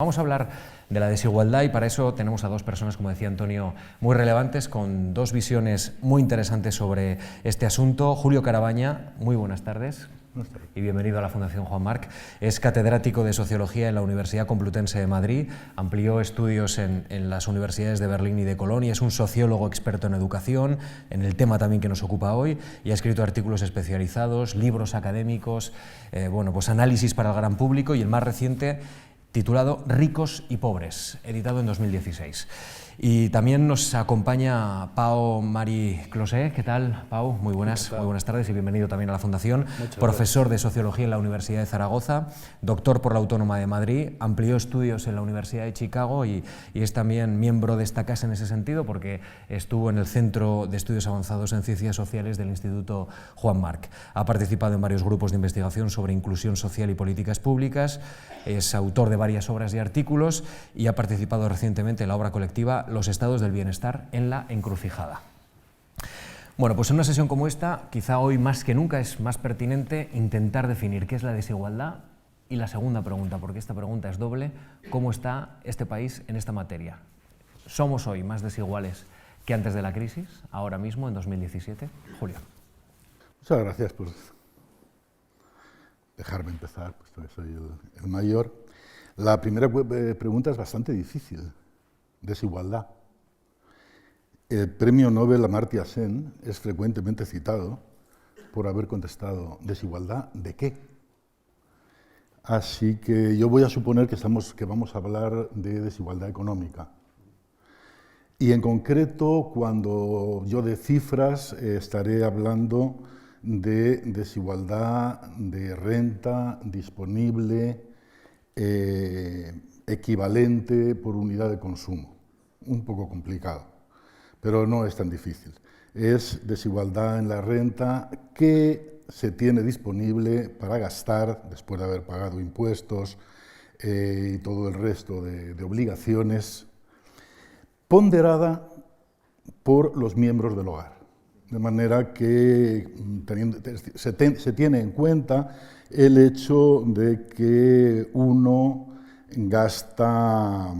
Vamos a hablar de la desigualdad y para eso tenemos a dos personas, como decía Antonio, muy relevantes, con dos visiones muy interesantes sobre este asunto. Julio Carabaña, muy buenas tardes. Y bienvenido a la Fundación Juan Marc. Es catedrático de Sociología en la Universidad Complutense de Madrid, amplió estudios en las universidades de Berlín y de Colonia, es un sociólogo experto en educación, en el tema también que nos ocupa hoy, y ha escrito artículos especializados, libros académicos, pues análisis para el gran público, y el más reciente titulado Ricos y Pobres, editado en 2016. Y también nos acompaña Pau Mari Closet. ¿Qué tal, Pau? Muy buenas tardes y bienvenido también a la Fundación. Profesor de Sociología en la Universidad de Zaragoza, doctor por la Autónoma de Madrid, amplió estudios en la Universidad de Chicago y es también miembro de esta casa en ese sentido porque estuvo en el Centro de Estudios Avanzados en Ciencias Sociales del Instituto Juan Marc. Ha participado en varios grupos de investigación sobre inclusión social y políticas públicas, es autor de varias obras y artículos y ha participado recientemente en la obra colectiva Los estados del bienestar en la encrucijada. Bueno, pues en una sesión como esta, quizá hoy más que nunca es más pertinente intentar definir qué es la desigualdad y la segunda pregunta, porque esta pregunta es doble, ¿cómo está este país en esta materia? ¿Somos hoy más desiguales que antes de la crisis, ahora mismo, en 2017? Julio. Muchas gracias por dejarme empezar, puesto que soy el mayor. La primera pregunta es bastante difícil. Desigualdad. El premio Nobel Amartya Sen es frecuentemente citado por haber contestado ¿desigualdad de qué? Así que yo voy a suponer que vamos a hablar de desigualdad económica. Y en concreto, cuando yo de cifras, estaré hablando de desigualdad de renta disponible, equivalente por unidad de consumo. Un poco complicado, pero no es tan difícil. Es desigualdad en la renta que se tiene disponible para gastar después de haber pagado impuestos y todo el resto de obligaciones, ponderada por los miembros del hogar. De manera que se tiene en cuenta el hecho de que uno gasta,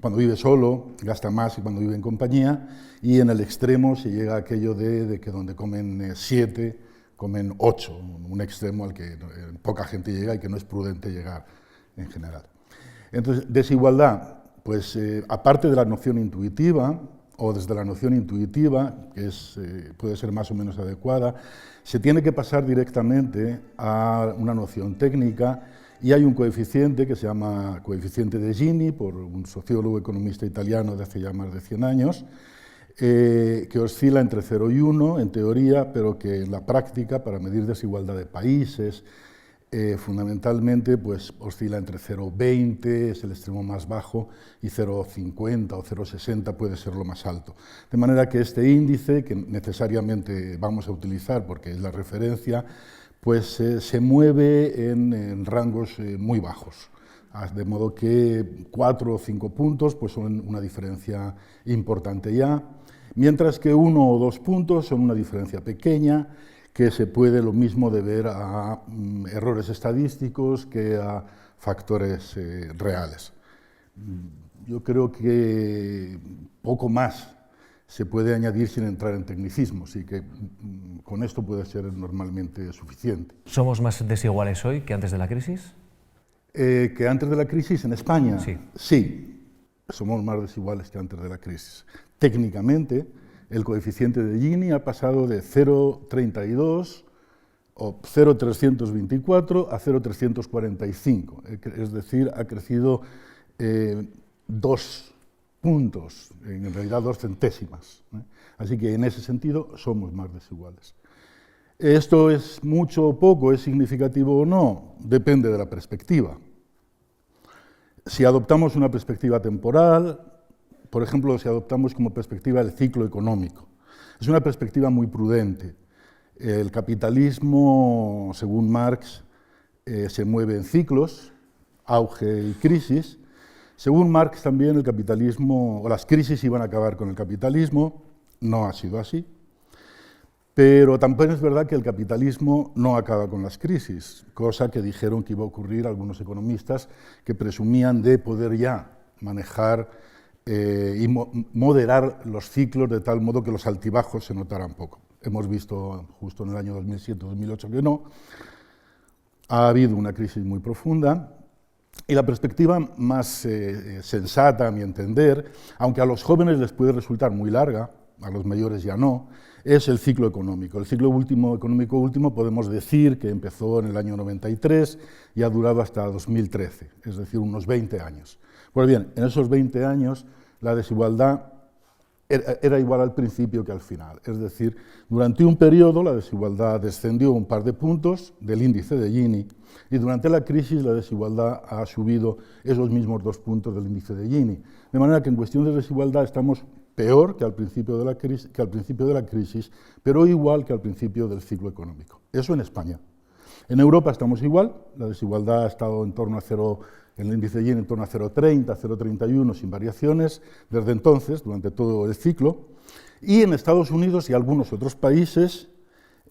cuando vive solo, gasta más que cuando vive en compañía, y en el extremo se llega a aquello de que donde comen 7, comen 8, un extremo al que poca gente llega y que no es prudente llegar en general. Entonces, desigualdad, pues aparte de la noción intuitiva, o desde la noción intuitiva, que puede ser más o menos adecuada, se tiene que pasar directamente a una noción técnica. Y hay un coeficiente que se llama coeficiente de Gini, por un sociólogo economista italiano de hace ya más de 100 años, que oscila entre 0 y 1 en teoría, pero que en la práctica, para medir desigualdad de países, fundamentalmente pues, oscila entre 0,20, es el extremo más bajo, y 0,50 o 0,60 puede ser lo más alto. De manera que este índice, que necesariamente vamos a utilizar porque es la referencia, pues se mueve en rangos muy bajos, de modo que 4 o 5 puntos pues son una diferencia importante ya, mientras que 1 o 2 puntos son una diferencia pequeña, que se puede lo mismo deber a errores estadísticos que a factores reales. Yo creo que poco más se puede añadir sin entrar en tecnicismos y que con esto puede ser normalmente suficiente. ¿Somos más desiguales hoy que antes de la crisis? ¿Que antes de la crisis en España? Sí. Sí, somos más desiguales que antes de la crisis. Técnicamente, el coeficiente de Gini ha pasado de 0,32 o 0,324 a 0,345, es decir, ha crecido 2 puntos, en realidad 2 centésimas. Así que en ese sentido somos más desiguales. ¿Esto es mucho o poco, es significativo o no? Depende de la perspectiva. Si adoptamos una perspectiva temporal, por ejemplo, si adoptamos como perspectiva el ciclo económico, es una perspectiva muy prudente. El capitalismo, según Marx, se mueve en ciclos, auge y crisis. Según Marx también el capitalismo, o las crisis iban a acabar con el capitalismo, no ha sido así. Pero también es verdad que el capitalismo no acaba con las crisis, cosa que dijeron que iba a ocurrir algunos economistas que presumían de poder ya manejar y moderar los ciclos de tal modo que los altibajos se notaran poco. Hemos visto justo en el año 2007-2008 que no. Ha habido una crisis muy profunda y la perspectiva más sensata, a mi entender, aunque a los jóvenes les puede resultar muy larga, a los mayores ya no, es el ciclo económico. El ciclo económico último podemos decir que empezó en el año 93 y ha durado hasta 2013, es decir, unos 20 años. Pues bien, en esos 20 años la desigualdad era igual al principio que al final. Es decir, durante un periodo la desigualdad descendió un par de puntos del índice de Gini y durante la crisis la desigualdad ha subido esos mismos 2 puntos del índice de Gini. De manera que en cuestión de desigualdad estamos peor que al principio de la crisis, pero igual que al principio del ciclo económico. Eso en España. En Europa estamos igual, la desigualdad ha estado en torno a 0, el índice Gini en torno a 0,30, 0,31 sin variaciones, desde entonces, durante todo el ciclo, y en Estados Unidos y algunos otros países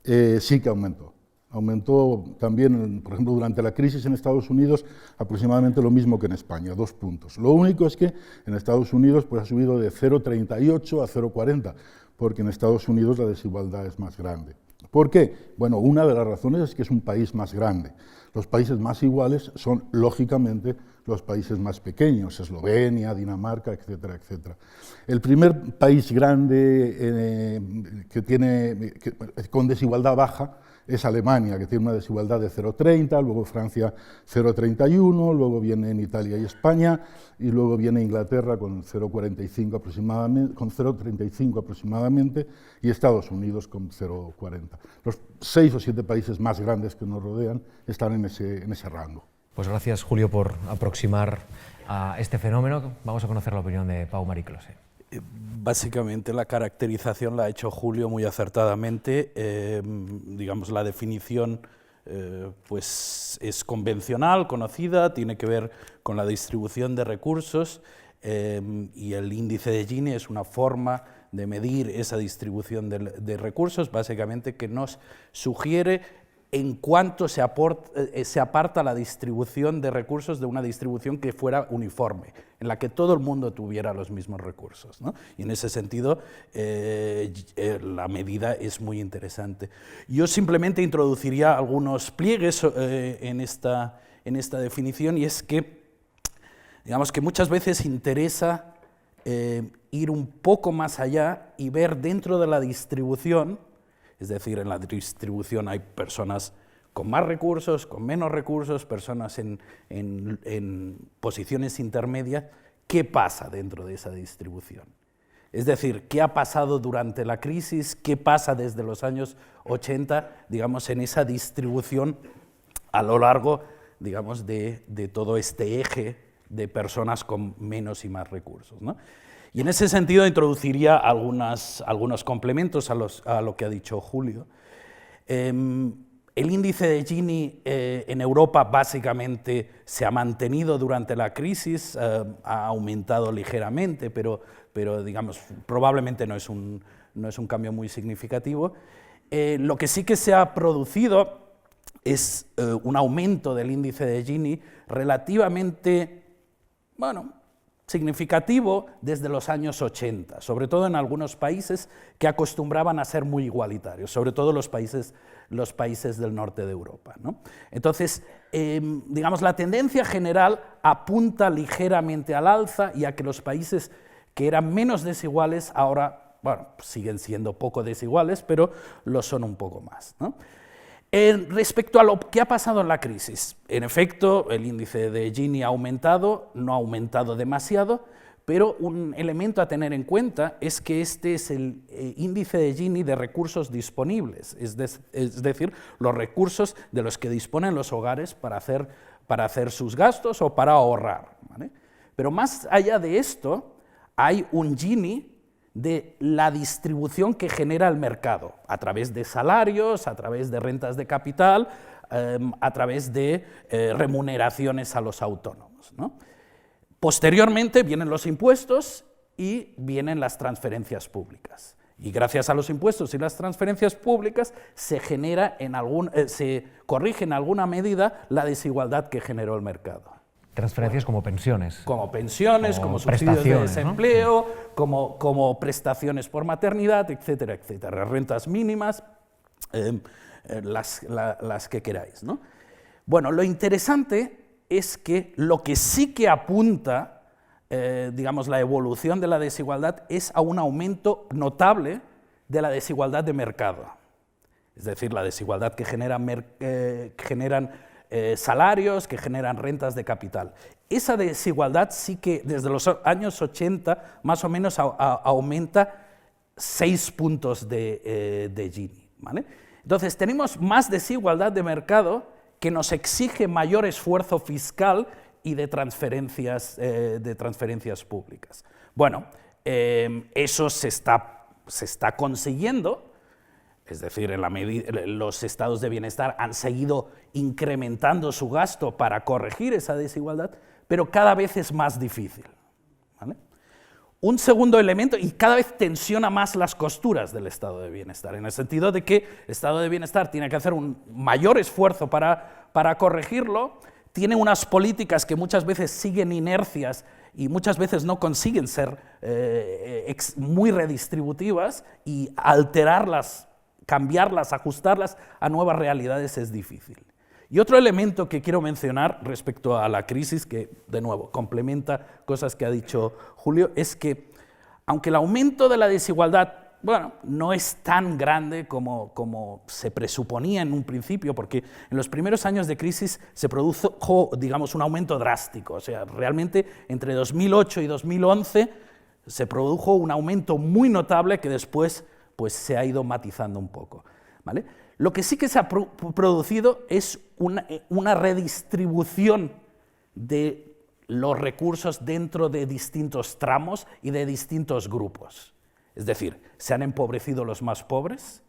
sí que aumentó. Aumentó también, por ejemplo, durante la crisis en Estados Unidos aproximadamente lo mismo que en España, 2 puntos. Lo único es que en Estados Unidos pues, ha subido de 0,38 a 0,40, porque en Estados Unidos la desigualdad es más grande. ¿Por qué? Bueno, una de las razones es que es un país más grande. Los países más iguales son, lógicamente, los países más pequeños, Eslovenia, Dinamarca, etcétera, etcétera. El primer país grande con desigualdad baja es Alemania, que tiene una desigualdad de 0,30, luego Francia 0,31, luego vienen Italia y España, y luego viene Inglaterra con 0,45 aproximadamente, y Estados Unidos con 0,40. Los 6 o 7 países más grandes que nos rodean están en ese rango. Pues gracias, Julio, por aproximar a este fenómeno. Vamos a conocer la opinión de Pau Mariclose. Básicamente la caracterización la ha hecho Julio muy acertadamente. Digamos, la definición pues es convencional, conocida, tiene que ver con la distribución de recursos y el índice de Gini es una forma de medir esa distribución de recursos, básicamente que nos sugiere en cuánto se aparta la distribución de recursos de una distribución que fuera uniforme, en la que todo el mundo tuviera los mismos recursos, ¿no? Y en ese sentido, la medida es muy interesante. Yo simplemente introduciría algunos pliegues en esta definición, y es que, digamos que muchas veces interesa ir un poco más allá y ver dentro de la distribución. Es decir, en la distribución hay personas con más recursos, con menos recursos, personas en posiciones intermedias. ¿Qué pasa dentro de esa distribución? Es decir, ¿qué ha pasado durante la crisis? ¿Qué pasa desde los años 80, digamos, en esa distribución a lo largo, digamos, de todo este eje de personas con menos y más recursos, ¿no? Y en ese sentido introduciría algunos complementos a lo que ha dicho Julio. El índice de Gini en Europa básicamente se ha mantenido durante la crisis, ha aumentado ligeramente, pero digamos, probablemente no es un cambio muy significativo. Lo que sí que se ha producido es un aumento del índice de Gini relativamente, bueno, significativo desde los años 80, sobre todo en algunos países que acostumbraban a ser muy igualitarios, sobre todo los países del norte de Europa, ¿no? Entonces, digamos, la tendencia general apunta ligeramente al alza y a que los países que eran menos desiguales ahora, bueno, siguen siendo poco desiguales, pero lo son un poco más, ¿no? Respecto a lo que ha pasado en la crisis, en efecto, el índice de Gini ha aumentado, no ha aumentado demasiado, pero un elemento a tener en cuenta es que este es el índice de Gini de recursos disponibles, es decir, los recursos de los que disponen los hogares para hacer sus gastos o para ahorrar, ¿vale? Pero más allá de esto, hay un Gini de la distribución que genera el mercado, a través de salarios, a través de rentas de capital, a través de remuneraciones a los autónomos, ¿no? Posteriormente vienen los impuestos y vienen las transferencias públicas. Y gracias a los impuestos y las transferencias públicas se corrige en alguna medida la desigualdad que generó el mercado. Transferencias como pensiones. Como pensiones, como subsidios de desempleo, ¿no? como prestaciones por maternidad, etcétera, etcétera. Rentas mínimas, las que queráis, ¿no? Bueno, lo interesante es que lo que sí que apunta digamos, la evolución de la desigualdad es a un aumento notable de la desigualdad de mercado. Es decir, la desigualdad que generan salarios, que generan rentas de capital. Esa desigualdad sí que desde los años 80 más o menos aumenta 6 puntos de Gini, ¿vale? Entonces tenemos más desigualdad de mercado que nos exige mayor esfuerzo fiscal y de transferencias públicas. Bueno, eso se está consiguiendo, es decir, los estados de bienestar han seguido incrementando su gasto para corregir esa desigualdad, pero cada vez es más difícil, ¿vale? Un segundo elemento, y cada vez tensiona más las costuras del estado de bienestar, en el sentido de que el estado de bienestar tiene que hacer un mayor esfuerzo para corregirlo, tiene unas políticas que muchas veces siguen inercias y muchas veces no consiguen ser muy redistributivas, y alterarlas, cambiarlas, ajustarlas a nuevas realidades es difícil. Y otro elemento que quiero mencionar respecto a la crisis, que de nuevo complementa cosas que ha dicho Julio, es que aunque el aumento de la desigualdad, bueno, no es tan grande como se presuponía en un principio, porque en los primeros años de crisis se produjo, digamos, un aumento drástico. O sea, realmente entre 2008 y 2011 se produjo un aumento muy notable que después pues, se ha ido matizando un poco, ¿vale? Lo que sí que se ha producido es una redistribución de los recursos dentro de distintos tramos y de distintos grupos. Es decir, se han empobrecido los más pobres,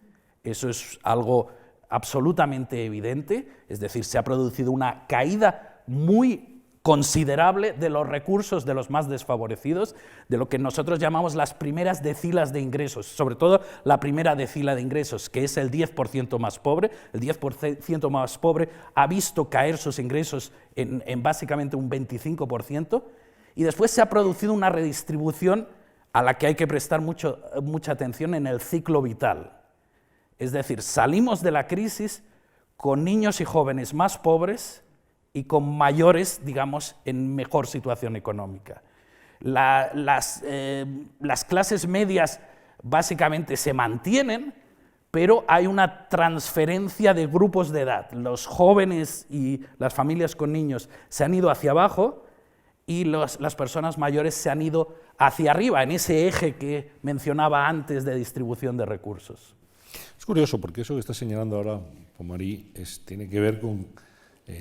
eso es algo absolutamente evidente, es decir, se ha producido una caída muy considerable de los recursos de los más desfavorecidos, de lo que nosotros llamamos las primeras decilas de ingresos, sobre todo la primera decila de ingresos, que es el 10% más pobre. El 10% más pobre ha visto caer sus ingresos en básicamente un 25%, y después se ha producido una redistribución a la que hay que prestar mucha atención en el ciclo vital. Es decir, salimos de la crisis con niños y jóvenes más pobres y con mayores, digamos, en mejor situación económica. Las clases medias básicamente se mantienen, pero hay una transferencia de grupos de edad. Los jóvenes y las familias con niños se han ido hacia abajo, y las personas mayores se han ido hacia arriba, en ese eje que mencionaba antes de distribución de recursos. Es curioso, porque eso que está señalando ahora Pomari tiene que ver con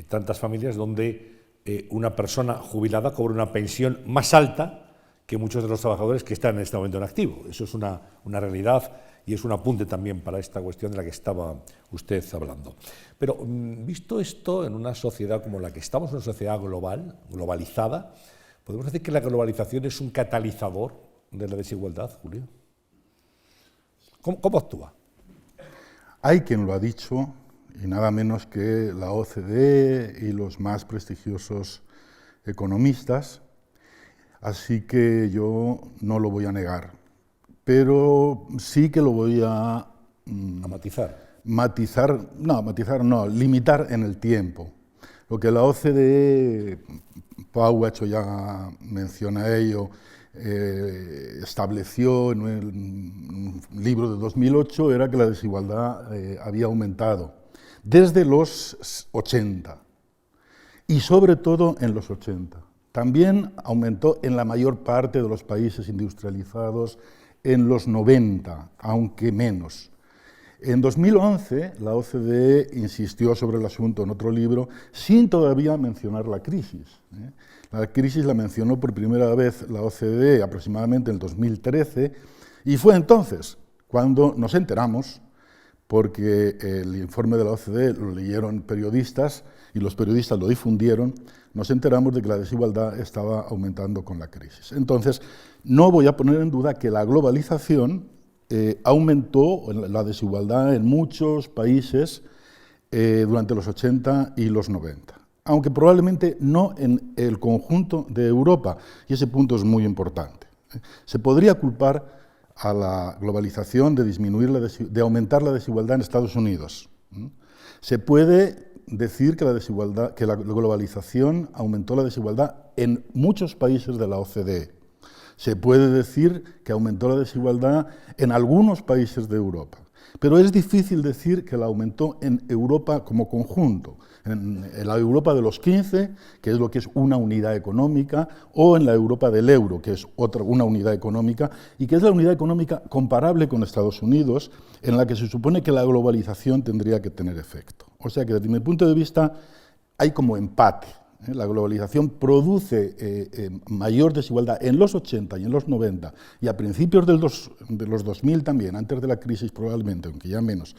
tantas familias donde una persona jubilada cobra una pensión más alta que muchos de los trabajadores que están en este momento en activo. Eso es una realidad, y es un apunte también para esta cuestión de la que estaba usted hablando. Pero visto esto en una sociedad como la que estamos, una sociedad globalizada, ¿podemos decir que la globalización es un catalizador de la desigualdad, Julio? ¿Cómo actúa? Hay quien lo ha dicho, y nada menos que la OCDE y los más prestigiosos economistas, así que yo no lo voy a negar, pero sí que lo voy a limitar en el tiempo. Lo que la OCDE, Pau ha hecho ya mención a ello, estableció en un libro de 2008, era que la desigualdad había aumentado desde los 80, y sobre todo en los 80. También aumentó en la mayor parte de los países industrializados en los 90, aunque menos. En 2011, la OCDE insistió sobre el asunto en otro libro, sin todavía mencionar la crisis. La crisis la mencionó por primera vez la OCDE aproximadamente en el 2013, y fue entonces cuando nos enteramos, porque el informe de la OCDE lo leyeron periodistas y los periodistas lo difundieron, nos enteramos de que la desigualdad estaba aumentando con la crisis. Entonces, no voy a poner en duda que la globalización aumentó la desigualdad en muchos países durante los 80 y los 90, aunque probablemente no en el conjunto de Europa, y ese punto es muy importante. Se podría culpar a la globalización de aumentar la desigualdad en Estados Unidos. Se puede decir que la globalización aumentó la desigualdad en muchos países de la OCDE. Se puede decir que aumentó la desigualdad en algunos países de Europa. Pero es difícil decir que la aumentó en Europa como conjunto, en la Europa de los 15, que es lo que es una unidad económica, o en la Europa del euro, que es una unidad económica, y que es la unidad económica comparable con Estados Unidos, en la que se supone que la globalización tendría que tener efecto. O sea que desde mi punto de vista hay como empate. La globalización produce mayor desigualdad en los 80 y en los 90 y a principios de los 2000 también, antes de la crisis probablemente, aunque ya menos,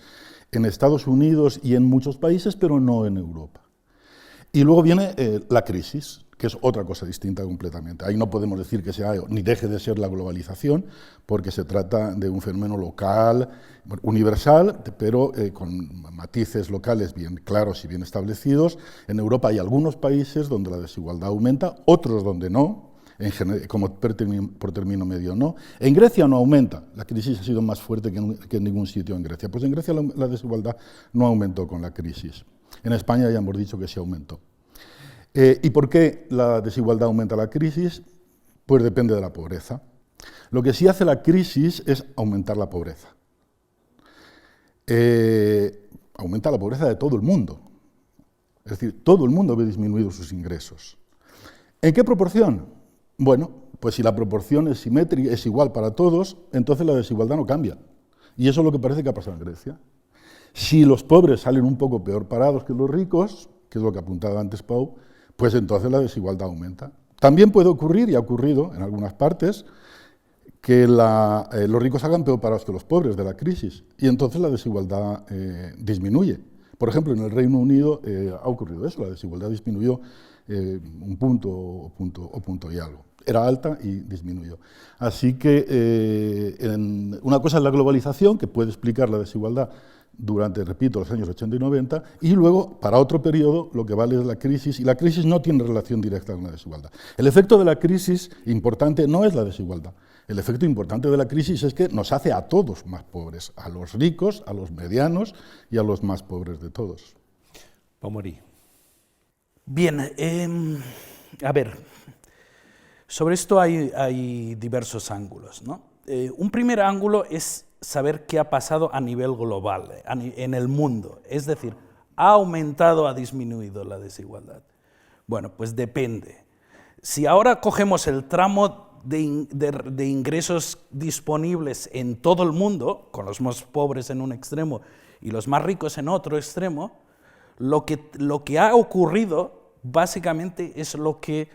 en Estados Unidos y en muchos países, pero no en Europa. Y luego viene la crisis, que es otra cosa distinta completamente. Ahí no podemos decir que sea ni deje de ser la globalización, porque se trata de un fenómeno local, universal, pero con matices locales bien claros y bien establecidos. En Europa hay algunos países donde la desigualdad aumenta, otros donde no, como por término medio no. En Grecia no aumenta, la crisis ha sido más fuerte que en ningún sitio en Grecia. Pues en Grecia la desigualdad no aumentó con la crisis. En España ya hemos dicho que sí aumentó. ¿Y por qué la desigualdad aumenta la crisis? Pues depende de la pobreza. Lo que sí hace la crisis es aumentar la pobreza. Aumenta la pobreza de todo el mundo. Es decir, todo el mundo ve disminuidos sus ingresos. ¿En qué proporción? Bueno, pues si la proporción es simétrica, es igual para todos, entonces la desigualdad no cambia. Y eso es lo que parece que ha pasado en Grecia. Si los pobres salen un poco peor parados que los ricos, que es lo que apuntaba antes Pau, pues entonces la desigualdad aumenta. También puede ocurrir, y ha ocurrido en algunas partes, que los ricos salgan peor parados que los pobres de la crisis, y entonces la desigualdad disminuye. Por ejemplo, en el Reino Unido ha ocurrido eso, la desigualdad disminuyó un punto y algo. Era alta y disminuyó. Así que una cosa es la globalización, que puede explicar la desigualdad durante, repito, los años 80 y 90, y luego, para otro periodo, lo que vale es la crisis, y la crisis no tiene relación directa con la desigualdad. El efecto de la crisis importante no es la desigualdad. El efecto importante de la crisis es que nos hace a todos más pobres, a los ricos, a los medianos y a los más pobres de todos. Pomorí. Bien, a ver, sobre esto hay diversos ángulos, ¿no? Un primer ángulo es saber qué ha pasado a nivel global, en el mundo. Es decir, ¿ha aumentado o ha disminuido la desigualdad? Bueno, pues depende. Si ahora cogemos el tramo de ingresos disponibles en todo el mundo, con los más pobres en un extremo y los más ricos en otro extremo, lo que ha ocurrido básicamente es lo que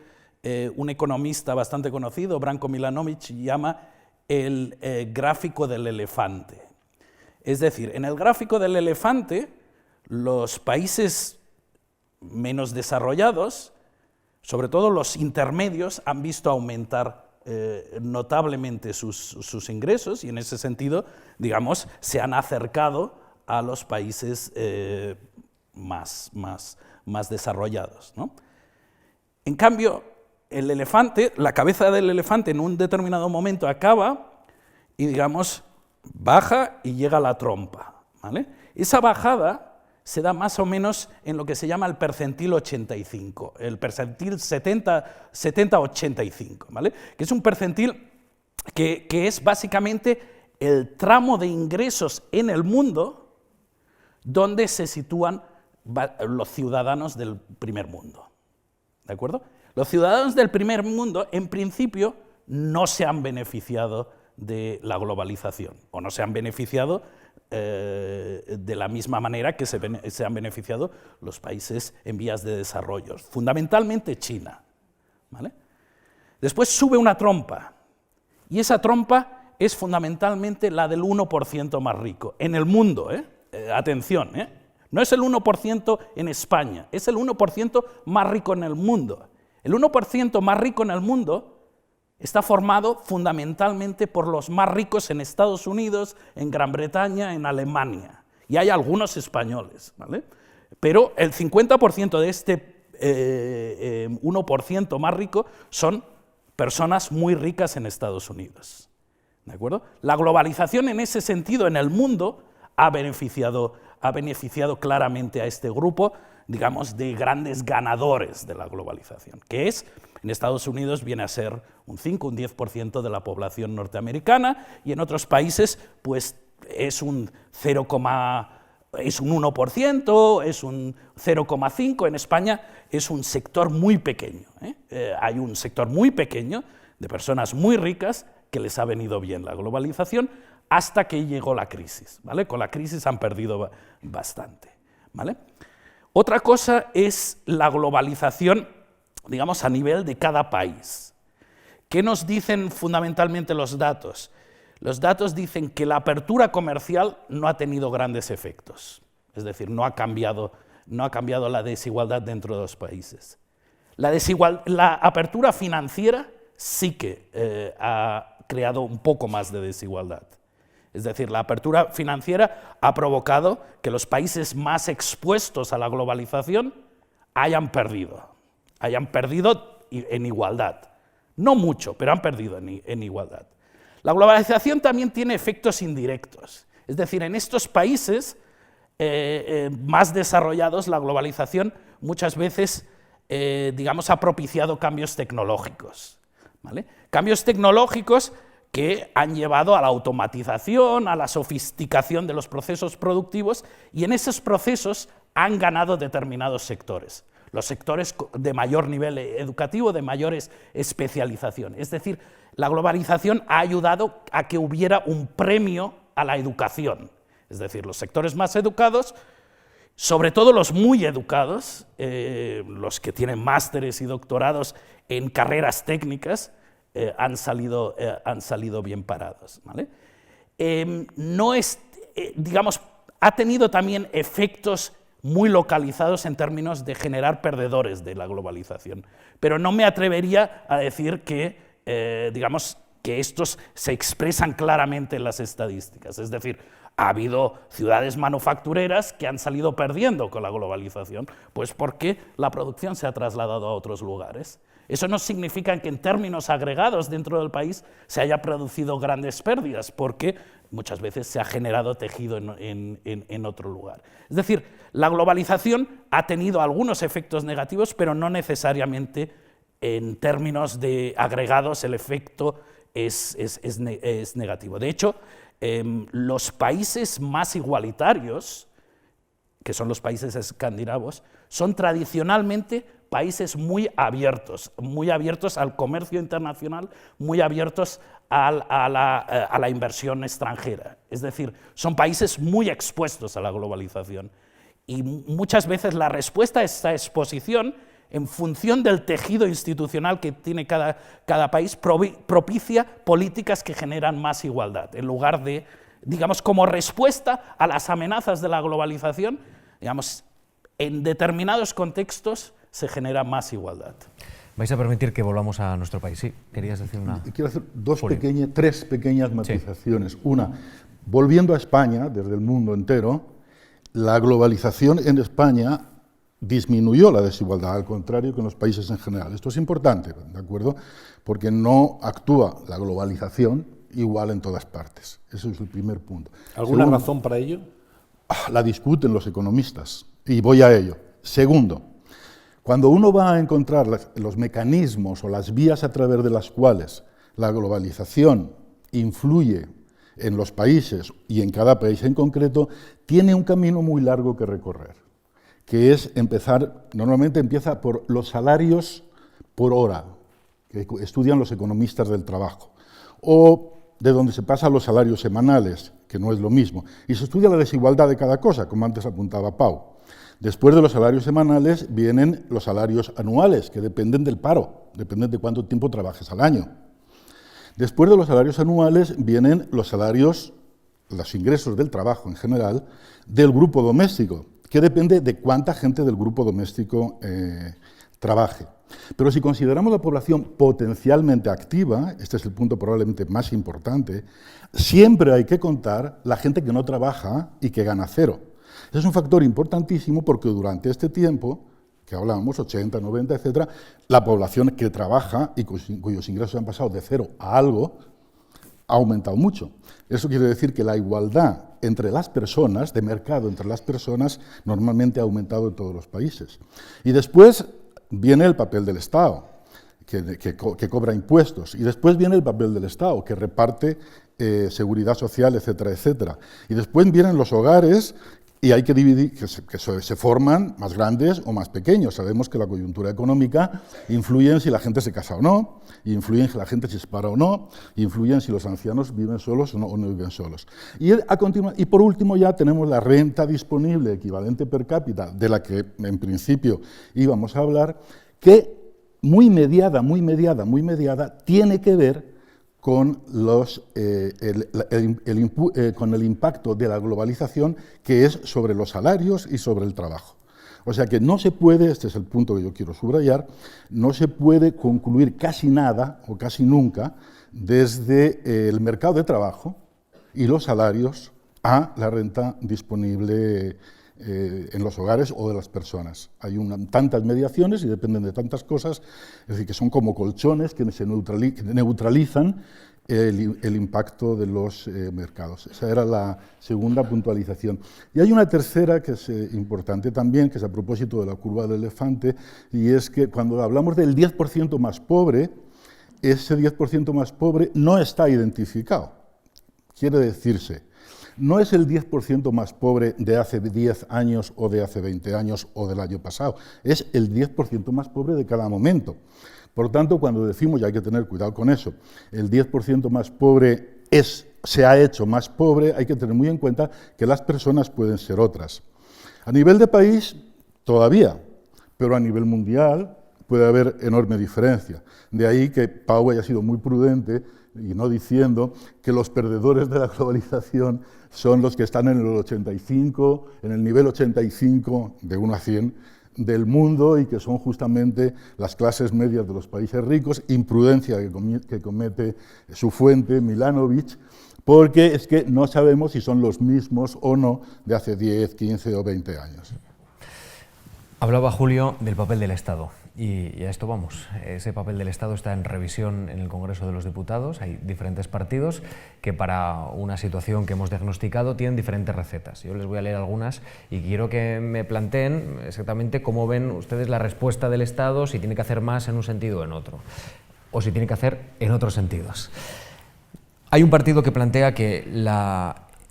un economista bastante conocido, Branko Milanovic, llama el gráfico del elefante. Es decir, en el gráfico del elefante, los países menos desarrollados, sobre todo los intermedios, han visto aumentar notablemente sus ingresos y en ese sentido, digamos, se han acercado a los países más desarrollados, ¿no? En cambio, el elefante, la cabeza del elefante en un determinado momento acaba y, digamos, baja y llega a la trompa, ¿vale? Esa bajada se da más o menos en lo que se llama el percentil 85, el percentil 70-85, ¿vale? Que es un percentil que es básicamente el tramo de ingresos en el mundo donde se sitúan los ciudadanos del primer mundo, ¿de acuerdo? Los ciudadanos del primer mundo, en principio, no se han beneficiado de la globalización, o no se han beneficiado de la misma manera que se han beneficiado los países en vías de desarrollo, fundamentalmente China, ¿vale? Después sube una trompa, y esa trompa es fundamentalmente la del 1% más rico, en el mundo, atención, no es el 1% en España, es el 1% más rico en el mundo. El 1% más rico en el mundo está formado fundamentalmente por los más ricos en Estados Unidos, en Gran Bretaña, en Alemania, y hay algunos españoles, ¿vale? Pero el 50% de este 1% más rico son personas muy ricas en Estados Unidos, ¿de acuerdo? La globalización en ese sentido en el mundo ha beneficiado claramente a este grupo, digamos, de grandes ganadores de la globalización, que es, en Estados Unidos viene a ser un 5, un 10% de la población norteamericana, y en otros países pues es un 1%, es un 0,5%, en España es un sector muy pequeño, hay un sector muy pequeño de personas muy ricas que les ha venido bien la globalización hasta que llegó la crisis, ¿vale? Con la crisis han perdido bastante, ¿vale? Otra cosa es la globalización, digamos, a nivel de cada país. ¿Qué nos dicen fundamentalmente los datos? Los datos dicen que la apertura comercial no ha tenido grandes efectos, es decir, no ha cambiado la desigualdad dentro de los países. La apertura financiera sí que ha creado un poco más de desigualdad. Es decir, la apertura financiera ha provocado que los países más expuestos a la globalización hayan perdido en igualdad. No mucho, pero han perdido en igualdad. La globalización también tiene efectos indirectos. Es decir, en estos países más desarrollados, la globalización muchas veces, digamos, ha propiciado cambios tecnológicos, ¿vale? Cambios tecnológicos que han llevado a la automatización, a la sofisticación de los procesos productivos, y en esos procesos han ganado determinados sectores, los sectores de mayor nivel educativo, de mayores especialización. Es decir, la globalización ha ayudado a que hubiera un premio a la educación, es decir, los sectores más educados, sobre todo los muy educados, los que tienen másteres y doctorados en carreras técnicas, han salido bien parados, ¿vale? Digamos, ha tenido también efectos muy localizados en términos de generar perdedores de la globalización, pero no me atrevería a decir que, digamos, que estos se expresan claramente en las estadísticas. Es decir, ha habido ciudades manufactureras que han salido perdiendo con la globalización, pues porque la producción se ha trasladado a otros lugares. Eso no significa que en términos agregados dentro del país se haya producido grandes pérdidas, porque muchas veces se ha generado tejido en otro lugar. Es decir, la globalización ha tenido algunos efectos negativos, pero no necesariamente en términos de agregados el efecto es negativo. De hecho, los países más igualitarios, que son los países escandinavos, son tradicionalmente países muy abiertos al comercio internacional, muy abiertos a la inversión extranjera. Es decir, son países muy expuestos a la globalización. Y muchas veces la respuesta a esta exposición, en función del tejido institucional que tiene cada país, propicia políticas que generan más igualdad, en lugar de, digamos, como respuesta a las amenazas de la globalización, digamos, en determinados contextos se genera más igualdad. ¿Vais a permitir que volvamos a nuestro país? Sí, querías decir una... Quiero hacer tres pequeñas matizaciones. Sí. Una, volviendo a España, desde el mundo entero, la globalización en España disminuyó la desigualdad, al contrario que en los países en general. Esto es importante, ¿de acuerdo? Porque no actúa la globalización igual en todas partes. Ese es el primer punto. ¿Alguna razón para ello? La discuten los economistas, y voy a ello. Segundo, cuando uno va a encontrar los mecanismos o las vías a través de las cuales la globalización influye en los países y en cada país en concreto, tiene un camino muy largo que recorrer, que es normalmente empieza por los salarios por hora, que estudian los economistas del trabajo, o de donde se pasa a los salarios semanales, que no es lo mismo, y se estudia la desigualdad de cada cosa, como antes apuntaba Pau. Después de los salarios semanales vienen los salarios anuales, que dependen del paro, dependen de cuánto tiempo trabajes al año. Después de los salarios anuales vienen los ingresos del trabajo en general, del grupo doméstico, que depende de cuánta gente del grupo doméstico trabaje. Pero si consideramos la población potencialmente activa, este es el punto probablemente más importante, siempre hay que contar la gente que no trabaja y que gana cero. Ese es un factor importantísimo porque durante este tiempo, que hablábamos, 80, 90, etcétera, la población que trabaja y cuyos ingresos han pasado de cero a algo, ha aumentado mucho. Eso quiere decir que la igualdad entre las personas, de mercado entre las personas, normalmente ha aumentado en todos los países. Y después viene el papel del Estado, que cobra impuestos, y después viene el papel del Estado, que reparte seguridad social, etcétera, etcétera. Y después vienen los hogares, y hay que dividir, que se forman más grandes o más pequeños. Sabemos que la coyuntura económica influye en si la gente se casa o no, influye en si la gente se separa o no, influye en si los ancianos viven solos o no viven solos. Y por último ya tenemos la renta disponible equivalente per cápita, de la que en principio íbamos a hablar, que muy mediada, tiene que ver con, con el impacto de la globalización, que es sobre los salarios y sobre el trabajo. O sea que no se puede, este es el punto que yo quiero subrayar, no se puede concluir casi nada o casi nunca desde el mercado de trabajo y los salarios a la renta disponible en los hogares o de las personas. Hay tantas mediaciones y dependen de tantas cosas, es decir, que son como colchones que se neutralizan el impacto de los mercados. Esa era la segunda puntualización. Y hay una tercera que es importante también, que es a propósito de la curva del elefante, y es que cuando hablamos del 10% más pobre, ese 10% más pobre no está identificado. Quiere decirse, no es el 10% más pobre de hace 10 años o de hace 20 años o del año pasado, es el 10% más pobre de cada momento. Por tanto, cuando decimos, y hay que tener cuidado con eso, el 10% más pobre se ha hecho más pobre, hay que tener muy en cuenta que las personas pueden ser otras. A nivel de país, todavía, pero a nivel mundial puede haber enorme diferencia. De ahí que Pau haya sido muy prudente y no diciendo que los perdedores de la globalización son los que están en el 85, en el nivel 85 de 1 a 100 del mundo, y que son justamente las clases medias de los países ricos, imprudencia que comete su fuente, Milanovic, porque es que no sabemos si son los mismos o no de hace 10, 15 o 20 años. Hablaba Julio del papel del Estado, y a esto vamos. Ese papel del Estado está en revisión en el Congreso de los Diputados. Hay diferentes partidos que para una situación que hemos diagnosticado tienen diferentes recetas. Yo les voy a leer algunas y quiero que me planteen exactamente cómo ven ustedes la respuesta del Estado, si tiene que hacer más en un sentido o en otro, o si tiene que hacer en otros sentidos. Hay un partido que plantea que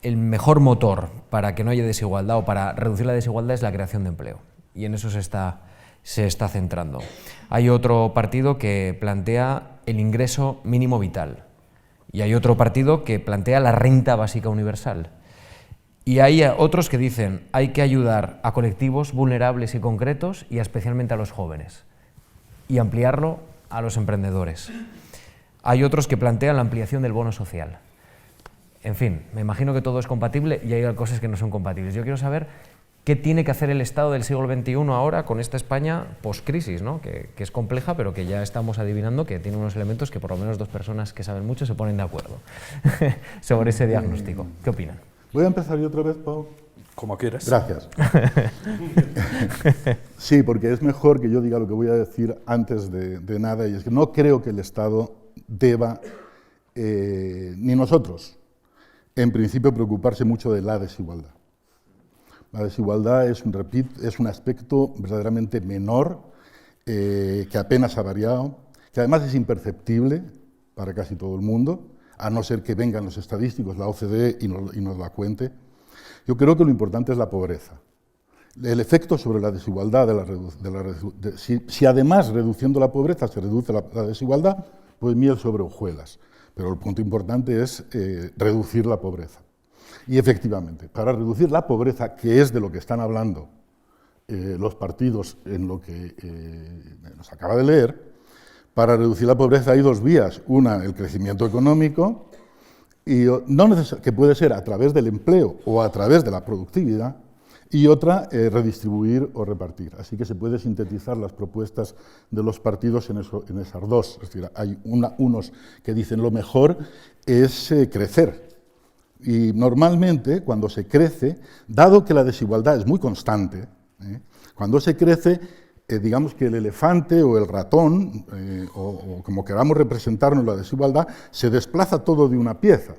el mejor motor para que no haya desigualdad o para reducir la desigualdad es la creación de empleo. Y en eso se está centrando. Hay otro partido que plantea el ingreso mínimo vital. Y hay otro partido que plantea la renta básica universal. Y hay otros que dicen hay que ayudar a colectivos vulnerables y concretos y especialmente a los jóvenes. Y ampliarlo a los emprendedores. Hay otros que plantean la ampliación del bono social. En fin, me imagino que todo es compatible y hay cosas que no son compatibles. Yo quiero saber ¿qué tiene que hacer el Estado del siglo XXI ahora con esta España post-crisis, ¿no? que es compleja, pero que ya estamos adivinando que tiene unos elementos que por lo menos dos personas que saben mucho se ponen de acuerdo sobre ese diagnóstico? ¿Qué opinan? Voy a empezar yo otra vez, Pau. Como quieras. Gracias. Sí, porque es mejor que yo diga lo que voy a decir antes de nada, y es que no creo que el Estado deba, ni nosotros, en principio, preocuparse mucho de la desigualdad. La desigualdad es un aspecto verdaderamente menor, que apenas ha variado, que además es imperceptible para casi todo el mundo, a no ser que vengan los estadísticos, la OCDE, y nos la cuente. Yo creo que lo importante es la pobreza. El efecto sobre la desigualdad, si además reduciendo la pobreza se reduce la desigualdad, pues miel sobre hojuelas. Pero el punto importante es reducir la pobreza. Y efectivamente, para reducir la pobreza, que es de lo que están hablando los partidos en lo que nos acaba de leer, para reducir la pobreza hay dos vías. Una, el crecimiento económico, que puede ser a través del empleo o a través de la productividad, y otra, redistribuir o repartir. Así que se puede sintetizar las propuestas de los partidos en esas dos. Es decir, hay unos que dicen lo mejor es crecer. Y normalmente, cuando se crece, dado que la desigualdad es muy constante, cuando se crece, digamos que el elefante o el ratón, o como queramos representarnos la desigualdad, se desplaza todo de una pieza.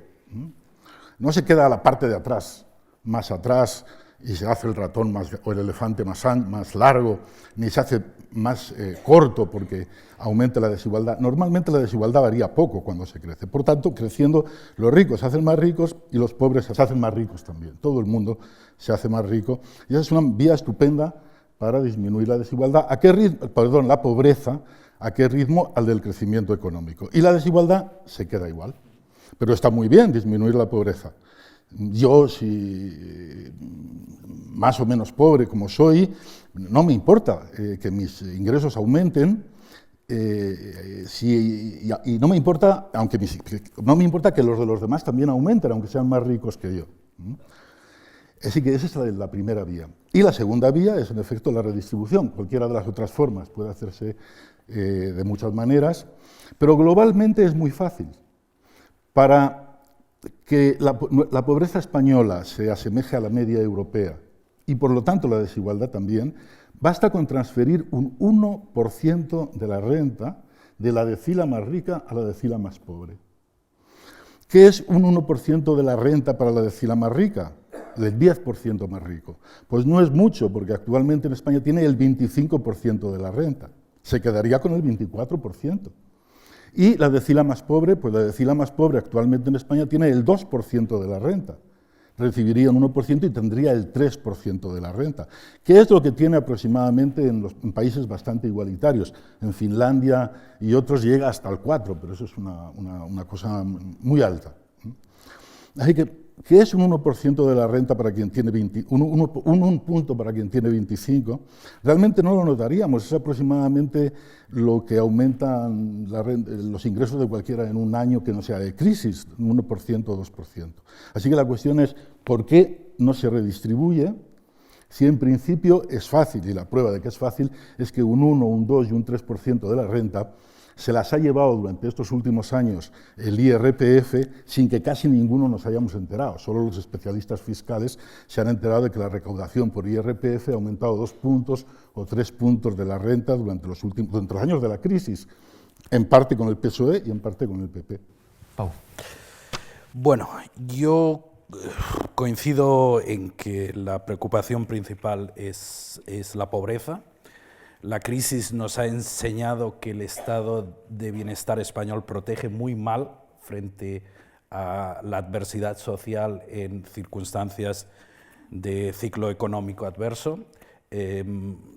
No se queda a la parte de atrás, más atrás, y se hace el ratón o el elefante más largo, ni se hace más corto porque aumenta la desigualdad. Normalmente la desigualdad varía poco cuando se crece. Por tanto, creciendo, los ricos se hacen más ricos y los pobres se hacen más ricos también. Todo el mundo se hace más rico. Y esa es una vía estupenda para disminuir la desigualdad. ¿A qué ritmo? Perdón, la pobreza. ¿A qué ritmo? Al del crecimiento económico. Y la desigualdad se queda igual. Pero está muy bien disminuir la pobreza. Yo, si más o menos pobre como soy, no me importa que mis ingresos aumenten, y no me importa, no me importa que los de los demás también aumenten, aunque sean más ricos que yo. Así que esa es la primera vía. Y la segunda vía es, en efecto, la redistribución. Cualquiera de las otras formas puede hacerse de muchas maneras, pero globalmente es muy fácil. Para que la pobreza española se asemeje a la media europea y por lo tanto la desigualdad también, basta con transferir un 1% de la renta de la decila más rica a la decila más pobre. ¿Qué es un 1% de la renta para la decila más rica? El 10% más rico. Pues no es mucho, porque actualmente en España tiene el 25% de la renta. Se quedaría con el 24%. Y la decila más pobre, pues la decila más pobre actualmente en España tiene el 2% de la renta. Recibiría un 1% y tendría el 3% de la renta, que es lo que tiene aproximadamente en países bastante igualitarios. En Finlandia y otros llega hasta el 4%, pero eso es una cosa muy alta. Así que, ¿qué es un 1% de la renta para quien tiene un punto para quien tiene 25? Realmente no lo notaríamos, es aproximadamente lo que aumentan los ingresos de cualquiera en un año que no sea de crisis, un 1% o 2%. Así que la cuestión es, ¿por qué no se redistribuye? Si en principio es fácil, y la prueba de que es fácil es que un 1, un 2 y un 3% de la renta se las ha llevado durante estos últimos años el IRPF sin que casi ninguno nos hayamos enterado. Solo los especialistas fiscales se han enterado de que la recaudación por IRPF ha aumentado 2 puntos o 3 puntos de la renta durante los años de la crisis, en parte con el PSOE y en parte con el PP. Pau. Bueno, yo coincido en que la preocupación principal es la pobreza. La crisis nos ha enseñado que el estado de bienestar español protege muy mal frente a la adversidad social en circunstancias de ciclo económico adverso.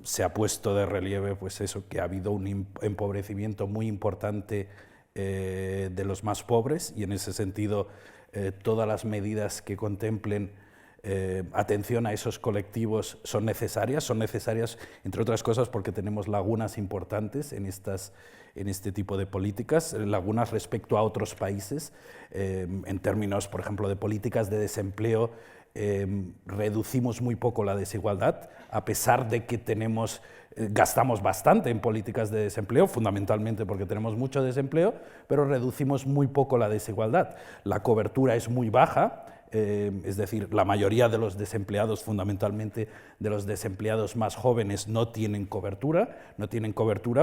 Se ha puesto de relieve pues eso, que ha habido un empobrecimiento muy importante de los más pobres y en ese sentido todas las medidas que contemplen atención a esos colectivos son necesarias entre otras cosas porque tenemos lagunas importantes en este tipo de políticas, lagunas respecto a otros países, en términos, por ejemplo, de políticas de desempleo, reducimos muy poco la desigualdad, a pesar de que gastamos bastante en políticas de desempleo, fundamentalmente porque tenemos mucho desempleo, pero reducimos muy poco la desigualdad. La cobertura es muy baja, es decir, la mayoría de los desempleados, fundamentalmente de los desempleados más jóvenes, no tienen cobertura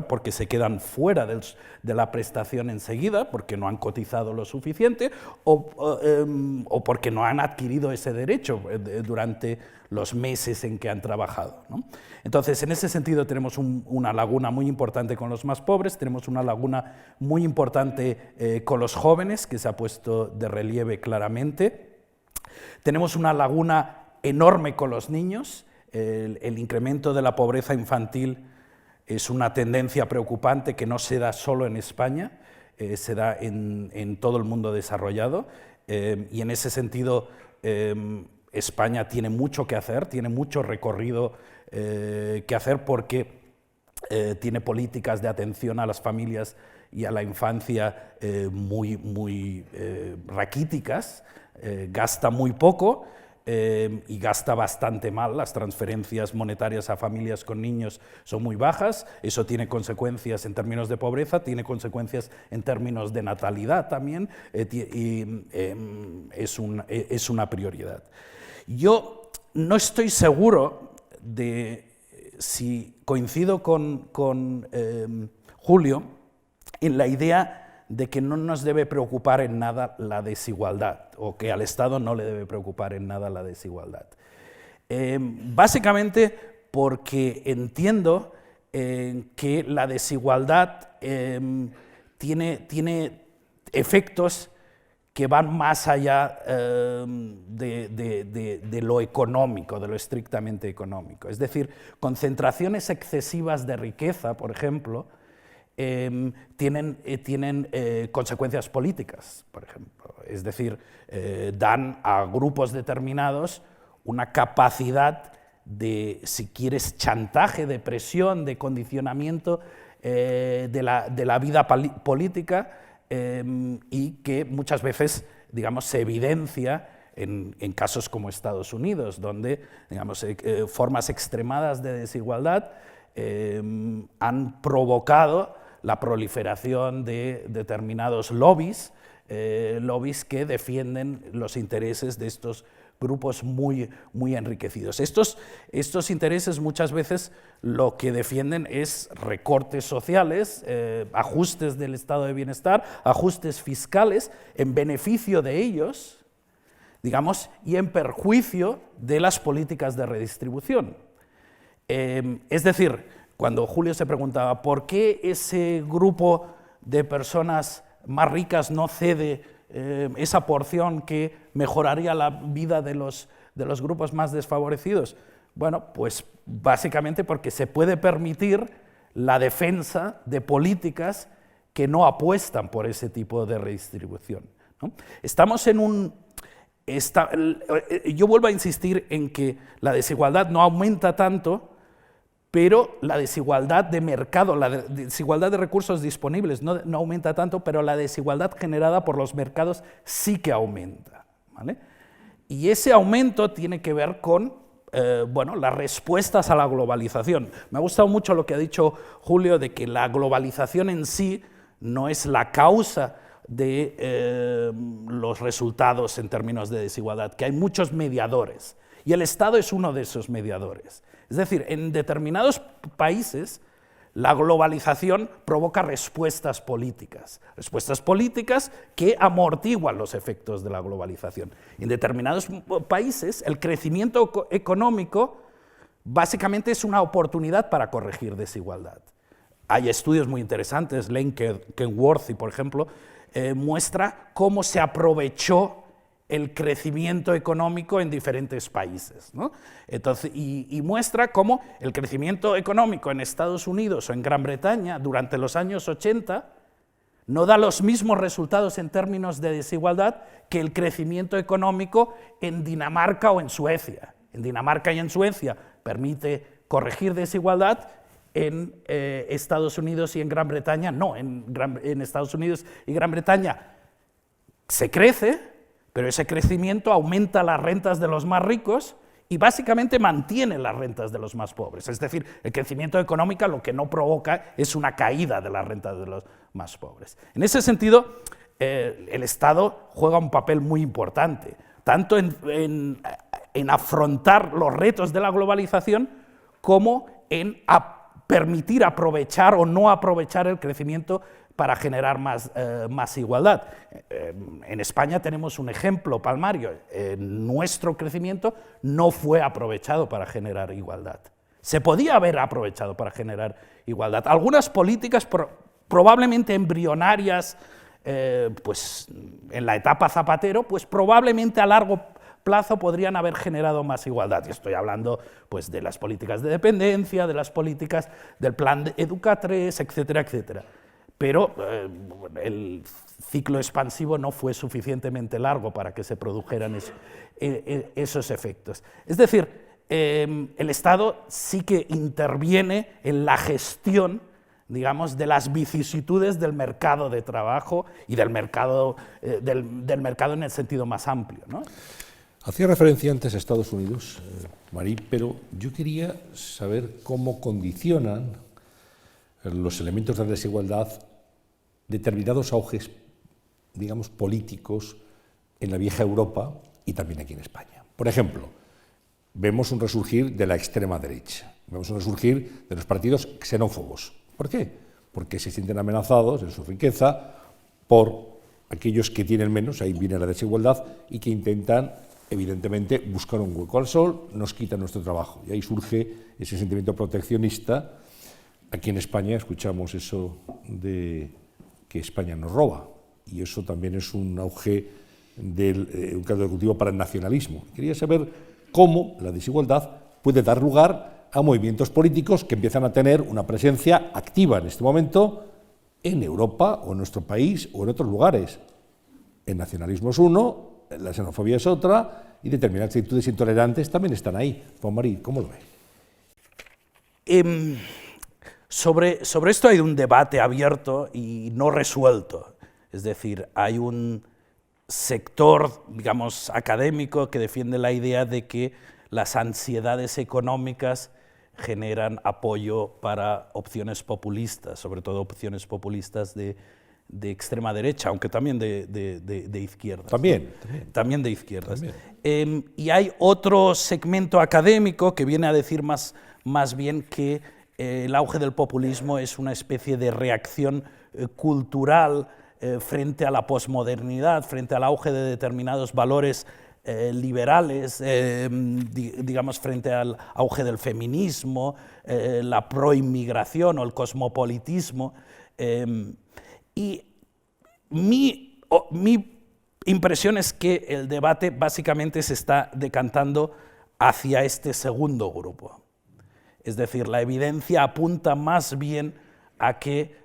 porque se quedan fuera de la prestación enseguida, porque no han cotizado lo suficiente o porque no han adquirido ese derecho durante los meses en que han trabajado, ¿no? Entonces, en ese sentido tenemos una laguna muy importante con los más pobres, tenemos una laguna muy importante con los jóvenes, que se ha puesto de relieve claramente. Tenemos una laguna enorme con los niños. El incremento de la pobreza infantil es una tendencia preocupante que no se da solo en España, se da en todo el mundo desarrollado y en ese sentido España tiene mucho que hacer, tiene mucho recorrido que hacer porque tiene políticas de atención a las familias y a la infancia muy raquíticas, gasta muy poco y gasta bastante mal. Las transferencias monetarias a familias con niños son muy bajas. Eso tiene consecuencias en términos de pobreza, tiene consecuencias en términos de natalidad también, y es una prioridad. Yo no estoy seguro de si coincido con Julio en la idea de que no nos debe preocupar en nada la desigualdad, o que al Estado no le debe preocupar en nada la desigualdad. Básicamente porque entiendo que la desigualdad tiene efectos que van más allá de lo económico, de lo estrictamente económico. Es decir, concentraciones excesivas de riqueza, por ejemplo, tienen consecuencias políticas, por ejemplo. Es decir, dan a grupos determinados una capacidad de, si quieres, chantaje, de presión, de condicionamiento de la vida política, y que muchas veces, digamos, se evidencia en casos como Estados Unidos, donde, digamos, formas extremadas de desigualdad han provocado la proliferación de determinados lobbies que defienden los intereses de estos grupos muy enriquecidos. Estos intereses muchas veces lo que defienden es recortes sociales, ajustes del estado de bienestar, ajustes fiscales en beneficio de ellos, digamos, y en perjuicio de las políticas de redistribución. Es decir, cuando Julio se preguntaba por qué ese grupo de personas más ricas no cede esa porción que mejoraría la vida de los grupos más desfavorecidos, bueno, pues básicamente porque se puede permitir la defensa de políticas que no apuestan por ese tipo de redistribución, ¿no? Estamos en yo vuelvo a insistir en que la desigualdad no aumenta tanto, pero la desigualdad de mercado, la desigualdad de recursos disponibles no aumenta tanto, pero la desigualdad generada por los mercados sí que aumenta, ¿vale? Y ese aumento tiene que ver con bueno, las respuestas a la globalización. Me ha gustado mucho lo que ha dicho Julio de que la globalización en sí no es la causa de los resultados en términos de desigualdad, que hay muchos mediadores, y el Estado es uno de esos mediadores. Es decir, en determinados países la globalización provoca respuestas políticas que amortiguan los efectos de la globalización. En determinados países el crecimiento económico básicamente es una oportunidad para corregir desigualdad. Hay estudios muy interesantes, Lane Kenworthy, por ejemplo, muestra cómo se aprovechó el crecimiento económico en diferentes países, ¿no? Entonces, y muestra cómo el crecimiento económico en Estados Unidos o en Gran Bretaña durante los años 80 no da los mismos resultados en términos de desigualdad que el crecimiento económico en Dinamarca o en Suecia. En Dinamarca y en Suecia permite corregir desigualdad, en Estados Unidos y en Gran Bretaña no. En Estados Unidos y Gran Bretaña se crece, pero ese crecimiento aumenta las rentas de los más ricos y básicamente mantiene las rentas de los más pobres. Es decir, el crecimiento económico lo que no provoca es una caída de las rentas de los más pobres. En ese sentido, el Estado juega un papel muy importante, tanto en afrontar los retos de la globalización como en permitir aprovechar o no aprovechar el crecimiento para generar más igualdad. En España tenemos un ejemplo palmario. Nuestro crecimiento no fue aprovechado para generar igualdad. Se podía haber aprovechado para generar igualdad. Algunas políticas probablemente embrionarias, pues en la etapa Zapatero, pues probablemente a largo plazo podrían haber generado más igualdad. Y estoy hablando pues, de las políticas de dependencia, de las políticas del plan de Educa3, etcétera, etcétera. Pero el ciclo expansivo no fue suficientemente largo para que se produjeran esos efectos. Es decir, el Estado sí que interviene en la gestión, digamos, de las vicisitudes del mercado de trabajo y del mercado en el sentido más amplio, ¿no? Hacía referencia antes a Estados Unidos, Marí, pero yo quería saber cómo condicionan los elementos de desigualdad determinados auges, digamos, políticos en la vieja Europa y también aquí en España. Por ejemplo, vemos un resurgir de la extrema derecha, vemos un resurgir de los partidos xenófobos. ¿Por qué? Porque se sienten amenazados en su riqueza por aquellos que tienen menos, ahí viene la desigualdad, y que intentan, evidentemente, buscar un hueco al sol, nos quitan nuestro trabajo. Y ahí surge ese sentimiento proteccionista. Aquí en España escuchamos eso de que España nos roba, y eso también es un auge un caldo de cultivo para el nacionalismo. Quería saber cómo la desigualdad puede dar lugar a movimientos políticos que empiezan a tener una presencia activa en este momento en Europa o en nuestro país o en otros lugares. El nacionalismo es uno, la xenofobia es otra, y determinadas actitudes intolerantes también están ahí. Juan Marí, ¿cómo lo ve? Sobre esto hay un debate abierto y no resuelto. Es decir, hay un sector, digamos, académico que defiende la idea de que las ansiedades económicas generan apoyo para opciones populistas, sobre todo opciones populistas de extrema derecha, aunque también de izquierdas. También de izquierdas. Y hay otro segmento académico que viene a decir más bien que el auge del populismo es una especie de reacción cultural frente a la posmodernidad, frente al auge de determinados valores liberales, digamos, frente al auge del feminismo, la proinmigración o el cosmopolitismo. Y mi impresión es que el debate básicamente se está decantando hacia este segundo grupo. Es decir, la evidencia apunta más bien a que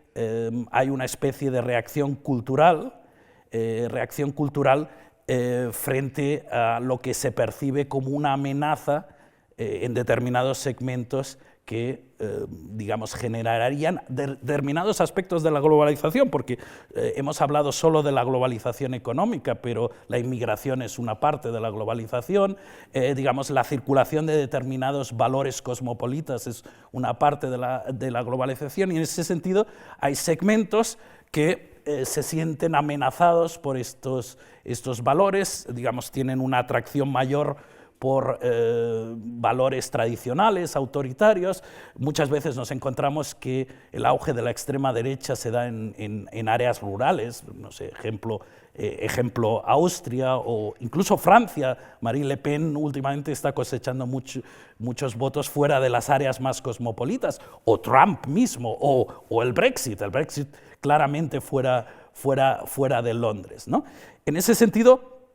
hay una especie de reacción cultural frente a lo que se percibe como una amenaza en determinados segmentos que, digamos, generarían determinados aspectos de la globalización, porque hemos hablado solo de la globalización económica, pero la inmigración es una parte de la globalización, digamos, la circulación de determinados valores cosmopolitas es una parte de la globalización, y en ese sentido hay segmentos que se sienten amenazados por estos valores, digamos, tienen una atracción mayor por valores tradicionales, autoritarios. Muchas veces nos encontramos que el auge de la extrema derecha se da en áreas rurales, no sé, ejemplo Austria o incluso Francia. Marine Le Pen últimamente está cosechando muchos votos fuera de las áreas más cosmopolitas, o Trump mismo, o el Brexit claramente fuera de Londres, ¿no? En ese sentido,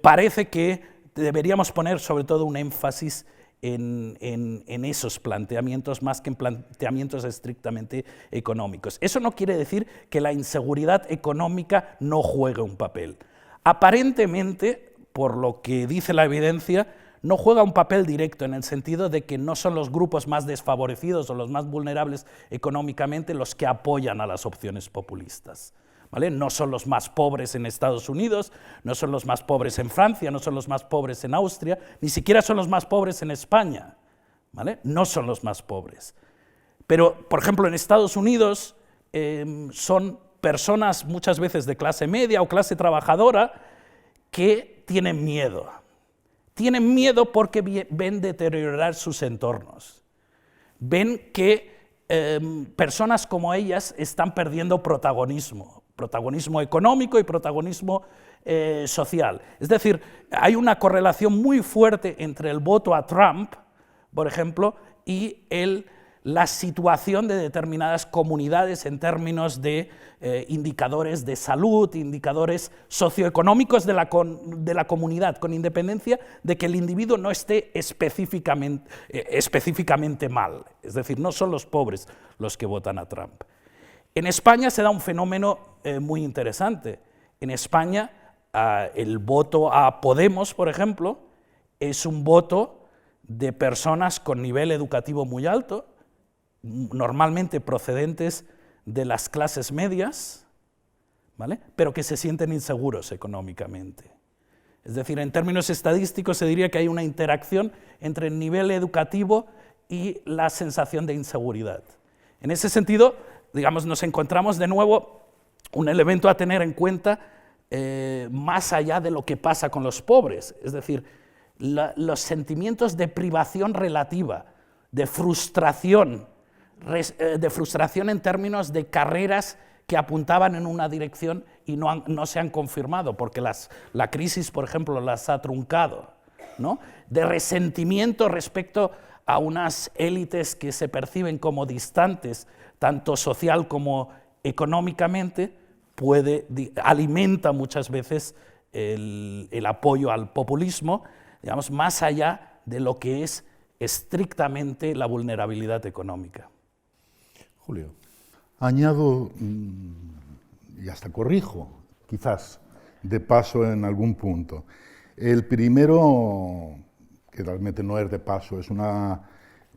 parece que deberíamos poner sobre todo un énfasis en esos planteamientos más que en planteamientos estrictamente económicos. Eso no quiere decir que la inseguridad económica no juegue un papel. Aparentemente, por lo que dice la evidencia, no juega un papel directo en el sentido de que no son los grupos más desfavorecidos o los más vulnerables económicamente los que apoyan a las opciones populistas. ¿Vale? No son los más pobres en Estados Unidos, no son los más pobres en Francia, no son los más pobres en Austria, ni siquiera son los más pobres en España, ¿vale? No son los más pobres. Pero, por ejemplo, en Estados Unidos son personas muchas veces de clase media o clase trabajadora que tienen miedo. Tienen miedo porque ven deteriorar sus entornos. Ven que personas como ellas están perdiendo protagonismo económico y protagonismo social. Es decir, hay una correlación muy fuerte entre el voto a Trump, por ejemplo, y la situación de determinadas comunidades en términos de indicadores de salud, indicadores socioeconómicos de la comunidad, con independencia de que el individuo no esté específicamente mal. Es decir, no son los pobres los que votan a Trump. En España se da un fenómeno muy interesante. En España el voto a Podemos, por ejemplo, es un voto de personas con nivel educativo muy alto, normalmente procedentes de las clases medias, ¿vale? Pero que se sienten inseguros económicamente. Es decir, en términos estadísticos se diría que hay una interacción entre el nivel educativo y la sensación de inseguridad. En ese sentido, digamos, nos encontramos de nuevo un elemento a tener en cuenta más allá de lo que pasa con los pobres. Es decir, los sentimientos de privación relativa, de frustración en términos de carreras que apuntaban en una dirección y no se han confirmado, porque la crisis, por ejemplo, las ha truncado, ¿no? De resentimiento respecto a unas élites que se perciben como distantes, tanto social como económicamente, alimenta muchas veces el apoyo al populismo, digamos, más allá de lo que es estrictamente la vulnerabilidad económica. Julio. Añado, y hasta corrijo, quizás, de paso en algún punto. El primero, que realmente no es de paso, es una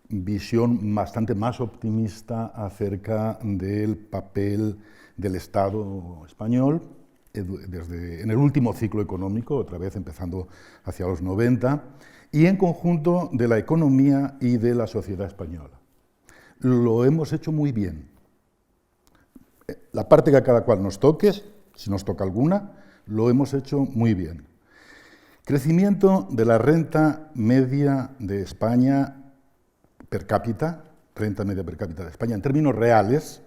visión bastante más optimista acerca del papel del Estado español en el último ciclo económico, otra vez empezando hacia los 90, y en conjunto de la economía y de la sociedad española. Lo hemos hecho muy bien. La parte que a cada cual nos toque, si nos toca alguna, lo hemos hecho muy bien. Crecimiento de la renta media de España per cápita, renta media per cápita de España, en términos reales,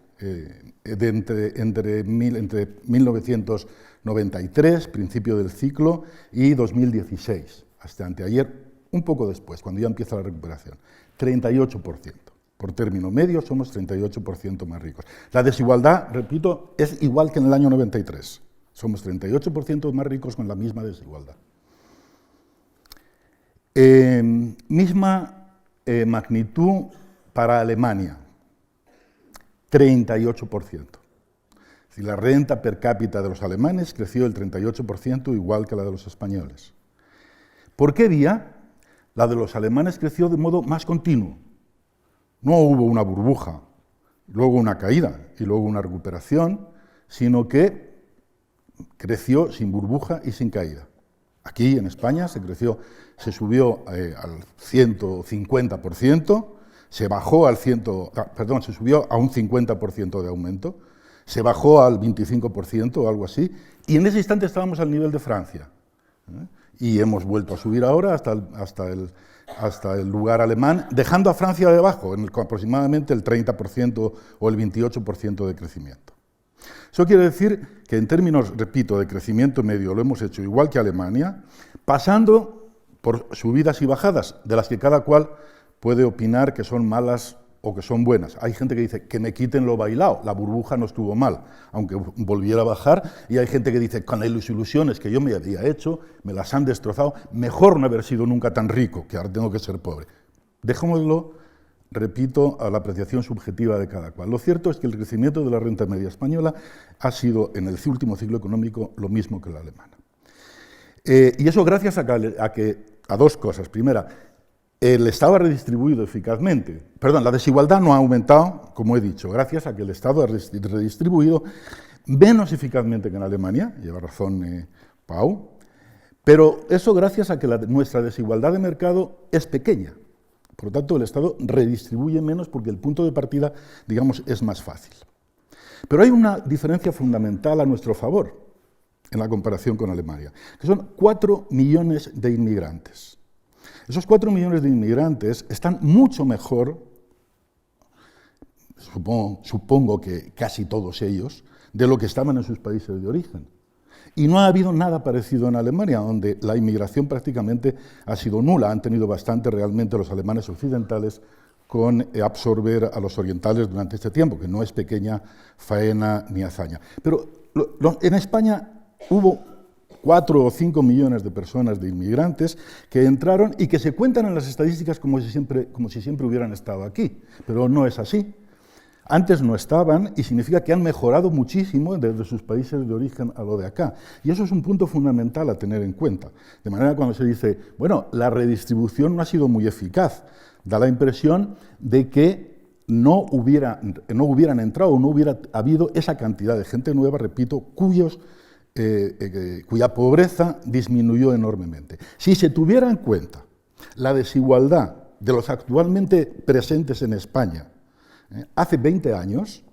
entre 1993, principio del ciclo, y 2016, hasta anteayer, un poco después, cuando ya empieza la recuperación, 38%. Por término medio somos 38% más ricos. La desigualdad, repito, es igual que en el año 93. Somos 38% más ricos con la misma desigualdad. Misma magnitud para Alemania, 38%. Si la renta per cápita de los alemanes creció el 38%, igual que la de los españoles. ¿Por qué vía? La de los alemanes creció de modo más continuo. No hubo una burbuja, luego una caída y luego una recuperación, sino que creció sin burbuja y sin caída. Aquí en España se subió al 150%, se subió a un 50% de aumento, se bajó al 25% o algo así, y en ese instante estábamos al nivel de Francia. Y hemos vuelto a subir ahora hasta el lugar alemán, dejando a Francia debajo, con aproximadamente el 30% o el 28% de crecimiento. Eso quiere decir que en términos, repito, de crecimiento medio lo hemos hecho igual que Alemania, pasando por subidas y bajadas, de las que cada cual puede opinar que son malas o que son buenas. Hay gente que dice que me quiten lo bailado, la burbuja no estuvo mal, aunque volviera a bajar, y hay gente que dice con las ilusiones que yo me había hecho, me las han destrozado, mejor no haber sido nunca tan rico, que ahora tengo que ser pobre. Dejémoslo, repito, a la apreciación subjetiva de cada cual. Lo cierto es que el crecimiento de la renta media española ha sido en el último ciclo económico lo mismo que la alemana. Y eso gracias a dos cosas. Primera, el Estado ha redistribuido eficazmente. Perdón, la desigualdad no ha aumentado, como he dicho, gracias a que el Estado ha redistribuido menos eficazmente que en Alemania, lleva razón Pau, pero eso gracias a que nuestra desigualdad de mercado es pequeña. Por lo tanto, el Estado redistribuye menos porque el punto de partida, digamos, es más fácil. Pero hay una diferencia fundamental a nuestro favor en la comparación con Alemania, que son 4 millones de inmigrantes. Esos 4 millones de inmigrantes están mucho mejor, supongo que casi todos ellos, de lo que estaban en sus países de origen. Y no ha habido nada parecido en Alemania, donde la inmigración prácticamente ha sido nula. Han tenido bastante realmente los alemanes occidentales con absorber a los orientales durante este tiempo, que no es pequeña faena ni hazaña. Pero en España hubo 4 o 5 millones de personas, de inmigrantes, que entraron y que se cuentan en las estadísticas como si siempre hubieran estado aquí, pero no es así. Antes no estaban y significa que han mejorado muchísimo desde sus países de origen a lo de acá. Y eso es un punto fundamental a tener en cuenta. De manera que cuando se dice, bueno, la redistribución no ha sido muy eficaz, da la impresión de que no hubieran entrado o no hubiera habido esa cantidad de gente nueva, repito, cuyos cuya pobreza disminuyó enormemente. Si se tuviera en cuenta la desigualdad de los actualmente presentes en España hace 20 años,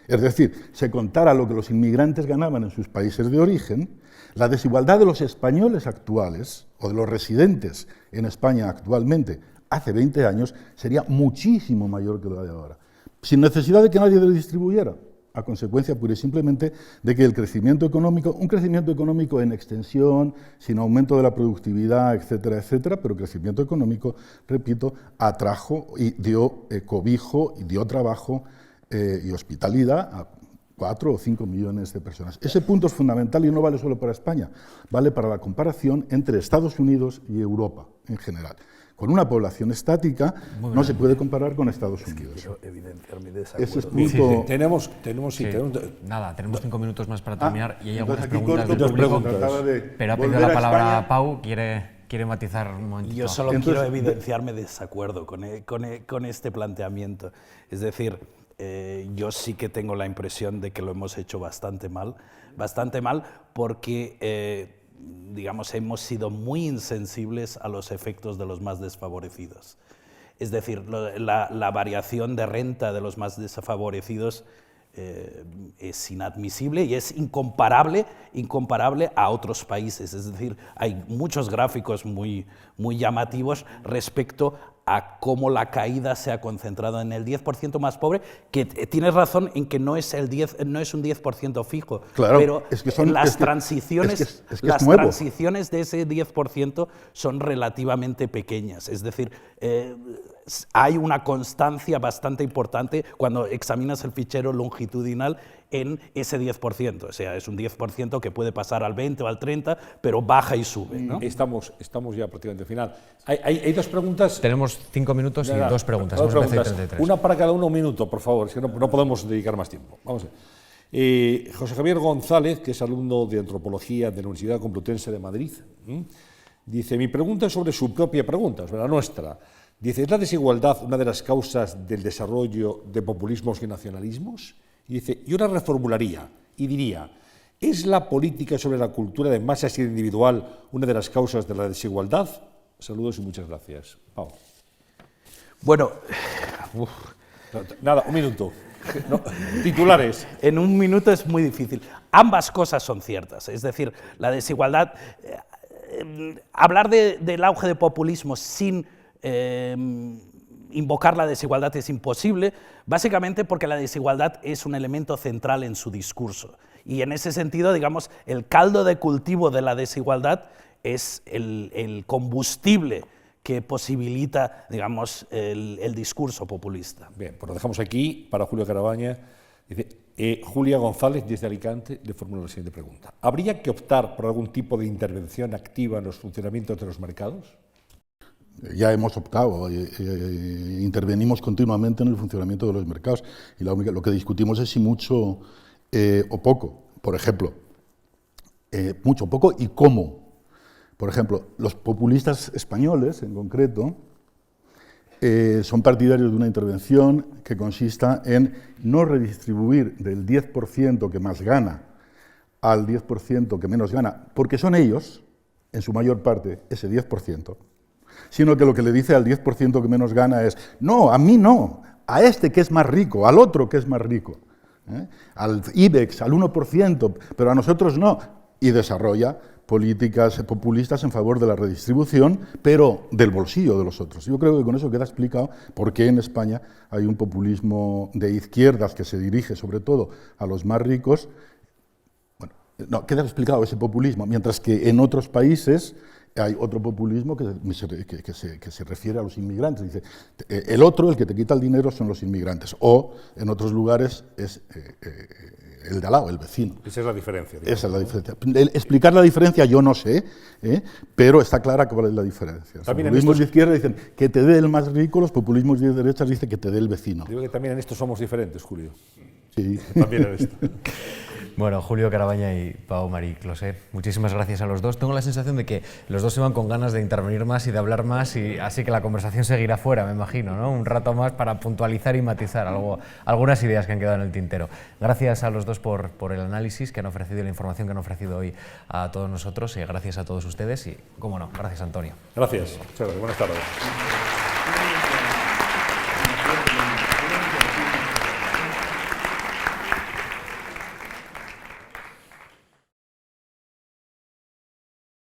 es decir, se contara lo que los inmigrantes ganaban en sus países de origen, la desigualdad de los españoles actuales o de los residentes en España actualmente hace 20 años sería muchísimo mayor que la de ahora, sin necesidad de que nadie lo distribuyera, a consecuencia pura y simplemente de que el crecimiento económico, un crecimiento económico en extensión, sin aumento de la productividad, etcétera, etcétera, pero crecimiento económico, repito, atrajo y dio cobijo y dio trabajo y hospitalidad a 4 o 5 millones de personas. Ese punto es fundamental y no vale solo para España, vale para la comparación entre Estados Unidos y Europa en general. Con una población estática no se puede comparar con Estados Unidos. Quiero evidenciar mi desacuerdo. Ese es punto. Tenemos Nada, tenemos 5 minutos más para terminar y hay algunas entonces aquí preguntas corto del público. porque trataba de Pero ha pedido volver la a palabra España. Pau, quiere matizar un momentito. Yo solo Entonces, quiero evidenciar mi desacuerdo con este planteamiento. Es decir, yo sí que tengo la impresión de que lo hemos hecho bastante mal porque digamos, hemos sido muy insensibles a los efectos de los más desfavorecidos. Es decir, la variación de renta de los más desfavorecidos es inadmisible y es incomparable a otros países. Es decir, hay muchos gráficos muy llamativos respecto a cómo la caída se ha concentrado en el 10% más pobre, que tienes razón en que no es un 10% fijo, Claro, pero es que son, las es que, transiciones, es que es las nuevo. transiciones de ese 10% son relativamente pequeñas. Es decir, hay una constancia bastante importante cuando examinas el fichero longitudinal en ese 10%. O sea, es un 10% que puede pasar al 20 o al 30, pero baja y sube, ¿no? Estamos ya prácticamente al final. Hay dos preguntas. Tenemos 5 minutos y Nada, 2 preguntas. dos Hemos empezado preguntas. 33. Una para cada uno, un minuto, por favor, si no podemos dedicar más tiempo. Vamos a ver. José Javier González, que es alumno de Antropología de la Universidad Complutense de Madrid, dice, mi pregunta es sobre su propia pregunta, sobre la nuestra. Dice, ¿es la desigualdad una de las causas del desarrollo de populismos y nacionalismos? Y dice, yo la reformularía y diría, ¿es la política sobre la cultura de masas y individual una de las causas de la desigualdad? Saludos y muchas gracias. Pau. Bueno, Nada, un minuto. No, titulares. en un minuto es muy difícil. Ambas cosas son ciertas. Es decir, la desigualdad... hablar del auge de populismo sin invocar la desigualdad es imposible, básicamente porque la desigualdad es un elemento central en su discurso. Y en ese sentido, digamos, el caldo de cultivo de la desigualdad es el combustible que posibilita, digamos, el discurso populista. Bien, pues lo dejamos aquí para Julio Carabaña. Dice, Julia González, desde Alicante, le formula la siguiente pregunta. ¿Habría que optar por algún tipo de intervención activa en los funcionamientos de los mercados? Ya hemos optado, intervenimos continuamente en el funcionamiento de los mercados y lo que discutimos es si mucho o poco. Por ejemplo, mucho, poco y cómo. Por ejemplo, los populistas españoles, en concreto, son partidarios de una intervención que consista en no redistribuir del 10% que más gana al 10% que menos gana, porque son ellos, en su mayor parte, ese 10%, sino que lo que le dice al 10% que menos gana es, no, a mí no, a este que es más rico, al otro que es más rico, al IBEX, al 1%, pero a nosotros no, y desarrolla políticas populistas en favor de la redistribución, pero del bolsillo de los otros. Yo creo que con eso queda explicado por qué en España hay un populismo de izquierdas que se dirige sobre todo a los más ricos. Bueno, no, queda explicado ese populismo, mientras que en otros países hay otro populismo que se refiere a los inmigrantes. Dice, el otro, el que te quita el dinero, son los inmigrantes. O, en otros lugares, es el de al lado, el vecino. Esa es la diferencia. Esa es la diferencia. Explicar la diferencia yo no sé, pero está clara cuál es la diferencia. Los populismos de izquierda dicen que te dé el más rico, los populismos de derechas dicen que te dé el vecino. Digo que también en esto somos diferentes, Julio. Sí. También en esto. Bueno, Julio Carabaña y Pau Marí Closet, muchísimas gracias a los dos. Tengo la sensación de que los dos se van con ganas de intervenir más y de hablar más, y así que la conversación seguirá fuera, me imagino, ¿no? Un rato más para puntualizar y matizar algunas ideas que han quedado en el tintero. Gracias a los dos por el análisis que han ofrecido y la información que han ofrecido hoy a todos nosotros, y gracias a todos ustedes y, cómo no, gracias Antonio. Gracias. Muchas gracias. Buenas tardes.